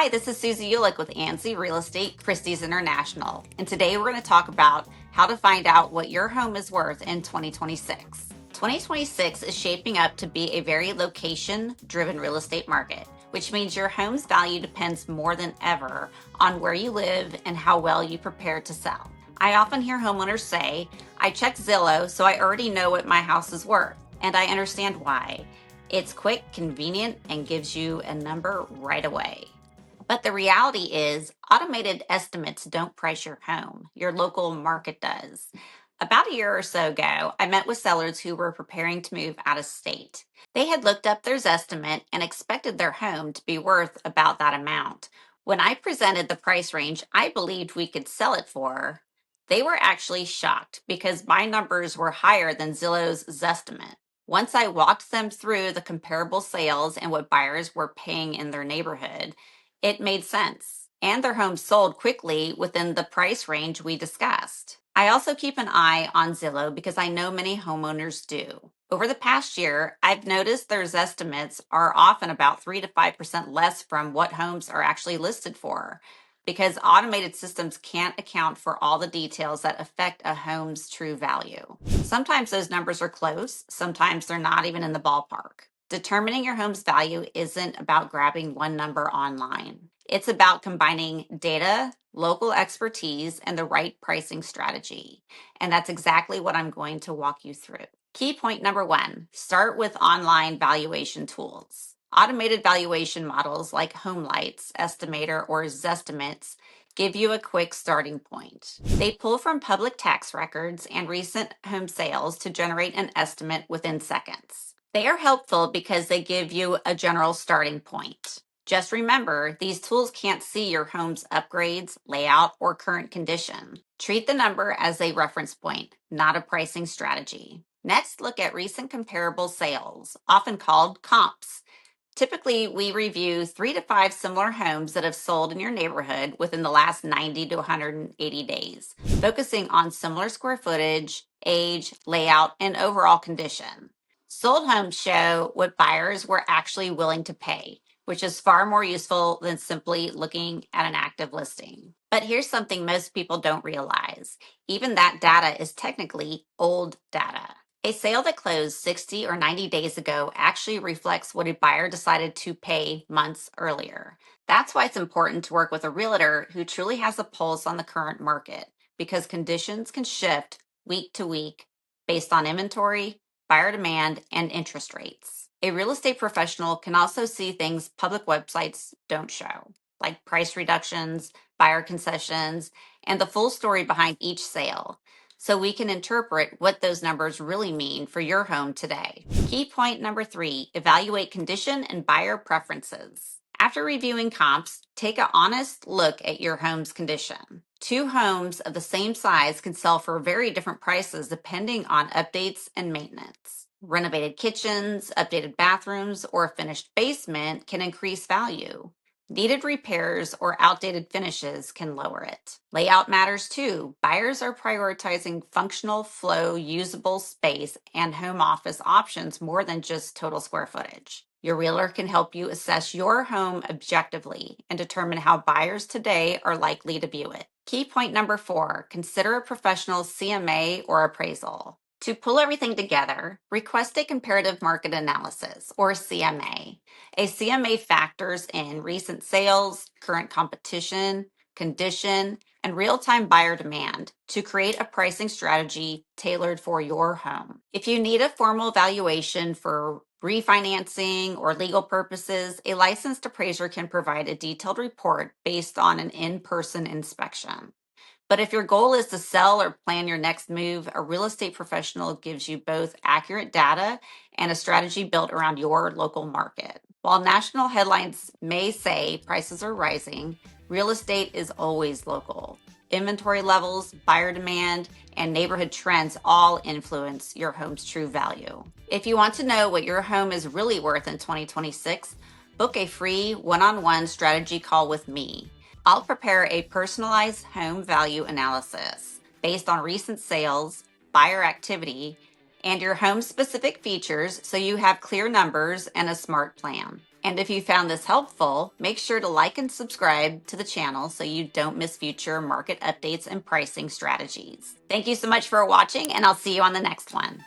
Hi, this is Susie Uhlich with Ansley Real Estate Christie's International, and today we're going to talk about how to find out what your home is worth in 2026. 2026 is shaping up to be a very location-driven real estate market, which means your home's value depends more than ever on where you live and how well you prepare to sell. I often hear homeowners say, I checked Zillow, so I already know what my house is worth, and I understand why. It's quick, convenient, and gives you a number right away. But the reality is, automated estimates don't price your home. Your local market does. About a year or so ago, I met with sellers who were preparing to move out of state. They had looked up their estimate and expected their home to be worth about that amount. When I presented the price range I believed we could sell it for, they were actually shocked because my numbers were higher than Zillow's Zestimate. Once I walked them through the comparable sales and what buyers were paying in their neighborhood, it made sense, and their homes sold quickly within the price range we discussed. I also keep an eye on Zillow because I know many homeowners do. Over the past year, I've noticed their estimates are often about 3 to 5% less from what homes are actually listed for, because automated systems can't account for all the details that affect a home's true value. Sometimes those numbers are close, sometimes they're not even in the ballpark. Determining your home's value isn't about grabbing one number online. It's about combining data, local expertise, and the right pricing strategy. And that's exactly what I'm going to walk you through. Key point number 1, start with online valuation tools. Automated valuation models like HomeLights, Estimator, or Zestimates give you a quick starting point. They pull from public tax records and recent home sales to generate an estimate within seconds. They are helpful because they give you a general starting point. Just remember, these tools can't see your home's upgrades, layout, or current condition. Treat the number as a reference point, not a pricing strategy. Next, look at recent comparable sales, often called comps. Typically, we review 3 to 5 similar homes that have sold in your neighborhood within the last 90 to 180 days, focusing on similar square footage, age, layout, and overall condition. Sold homes show what buyers were actually willing to pay, which is far more useful than simply looking at an active listing. But here's something most people don't realize. Even that data is technically old data. A sale that closed 60 or 90 days ago actually reflects what a buyer decided to pay months earlier. That's why it's important to work with a realtor who truly has a pulse on the current market, because conditions can shift week to week based on inventory, buyer demand, and interest rates. A real estate professional can also see things public websites don't show, like price reductions, buyer concessions, and the full story behind each sale, so we can interpret what those numbers really mean for your home today. Key point number 3, evaluate condition and buyer preferences. After reviewing comps, take an honest look at your home's condition. 2 homes of the same size can sell for very different prices depending on updates and maintenance. Renovated kitchens, updated bathrooms, or a finished basement can increase value. Needed repairs or outdated finishes can lower it. Layout matters too. Buyers are prioritizing functional, flow, usable space, and home office options more than just total square footage. Your realtor can help you assess your home objectively and determine how buyers today are likely to view it. Key point number 4, consider a professional CMA or appraisal. To pull everything together, request a comparative market analysis, or CMA. A CMA factors in recent sales, current competition, condition, and real-time buyer demand to create a pricing strategy tailored for your home. If you need a formal valuation for refinancing or legal purposes, a licensed appraiser can provide a detailed report based on an in-person inspection. But if your goal is to sell or plan your next move, a real estate professional gives you both accurate data and a strategy built around your local market. While national headlines may say prices are rising, real estate is always local. Inventory levels, buyer demand, and neighborhood trends all influence your home's true value. If you want to know what your home is really worth in 2026, book a free one-on-one strategy call with me. I'll prepare a personalized home value analysis based on recent sales, buyer activity, and your home specific features so you have clear numbers and a smart plan. And if you found this helpful, make sure to like and subscribe to the channel so you don't miss future market updates and pricing strategies. Thank you so much for watching, and I'll see you on the next one.